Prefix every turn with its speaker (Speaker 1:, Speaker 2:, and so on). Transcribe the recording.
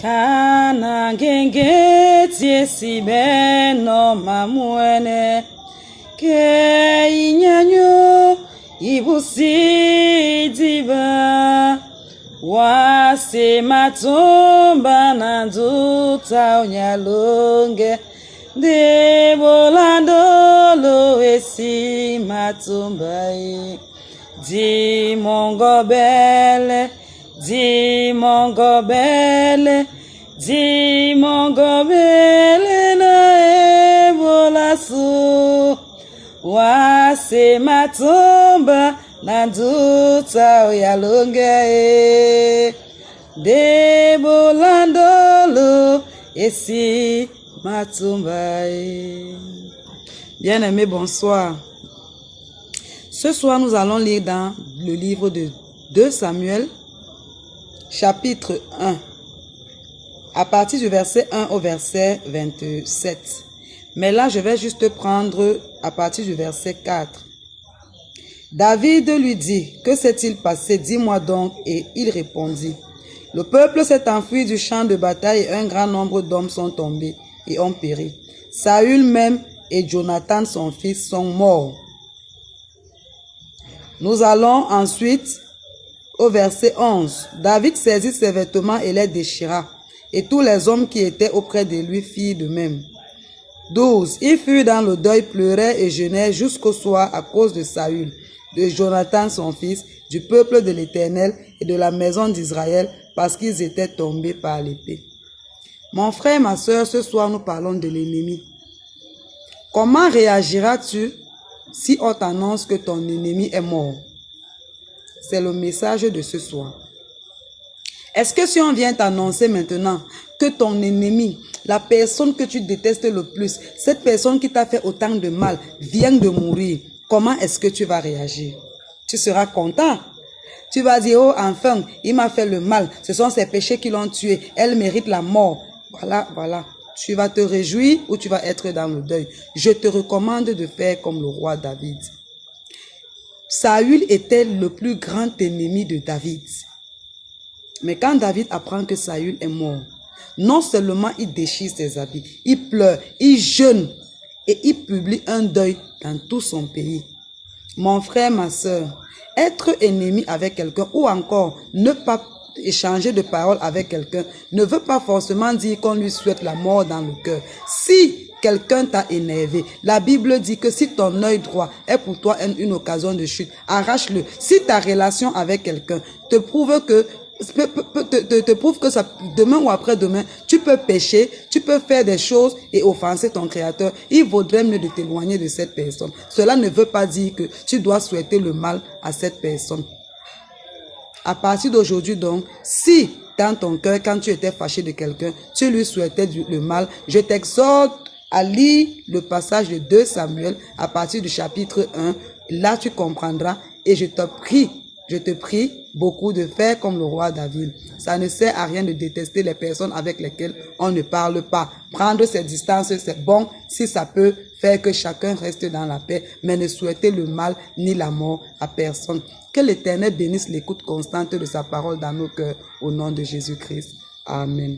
Speaker 1: Kana genge tiesi beno mamuene ke inyanyo ibusi diva wase matumba nanduta onyalonge de bolandolo esi matumba di mongobele di mongobele na ebolasu wase matumba nanduta oyalonge de bolandolo esi matumba. Bien-aimés, bonsoir. Ce soir, nous allons lire dans le livre de 2 Samuel, chapitre 1, à partir du verset 1 au verset 27. Mais là, je vais juste prendre à partir du verset 4. David lui dit, « Que s'est-il passé? Dis-moi donc. » Et il répondit, « Le peuple s'est enfui du champ de bataille et un grand nombre d'hommes sont tombés et ont péri. Saül même et Jonathan son fils sont morts. » Nous allons ensuite au verset 11. David saisit ses vêtements et les déchira, et tous les hommes qui étaient auprès de lui firent de même. 12. Il fut dans le deuil, pleurait et jeûnait jusqu'au soir à cause de Saül, de Jonathan son fils, du peuple de l'Éternel et de la maison d'Israël, parce qu'ils étaient tombés par l'épée. Mon frère, ma soeur, ce soir nous parlons de l'ennemi. Comment réagiras-tu si on t'annonce que ton ennemi est mort? C'est le message de ce soir. Est-ce que si on vient t'annoncer maintenant que ton ennemi, la personne que tu détestes le plus, cette personne qui t'a fait autant de mal, vient de mourir, comment est-ce que tu vas réagir? Tu seras content. Tu vas dire, oh enfin, il m'a fait le mal, ce sont ses péchés qui l'ont tué, elle mérite la mort. Voilà. Tu vas te réjouir ou tu vas être dans le deuil. Je te recommande de faire comme le roi David. Saül était le plus grand ennemi de David. Mais quand David apprend que Saül est mort, non seulement il déchire ses habits, il pleure, il jeûne et il publie un deuil dans tout son pays. Mon frère, ma soeur, être ennemi avec quelqu'un ou encore ne pas échanger de paroles avec quelqu'un ne veut pas forcément dire qu'on lui souhaite la mort dans le cœur. Si quelqu'un t'a énervé, la Bible dit que si ton œil droit est pour toi une occasion de chute, arrache-le. Si ta relation avec quelqu'un te prouve que ça, demain ou après-demain, tu peux pécher, tu peux faire des choses et offenser ton Créateur, il vaudrait mieux de t'éloigner de cette personne. Cela ne veut pas dire que tu dois souhaiter le mal à cette personne. À partir d'aujourd'hui donc, si dans ton cœur, quand tu étais fâché de quelqu'un, tu lui souhaitais le mal, je t'exhorte à lire le passage de 2 Samuel à partir du chapitre 1. Là, tu comprendras et je te prie beaucoup de faire comme le roi David. Ça ne sert à rien de détester les personnes avec lesquelles on ne parle pas. Prendre ses distances, c'est bon si ça peut faire que chacun reste dans la paix, mais ne souhaiter le mal ni la mort à personne. Que l'Éternel bénisse l'écoute constante de sa parole dans nos cœurs au nom de Jésus-Christ. Amen.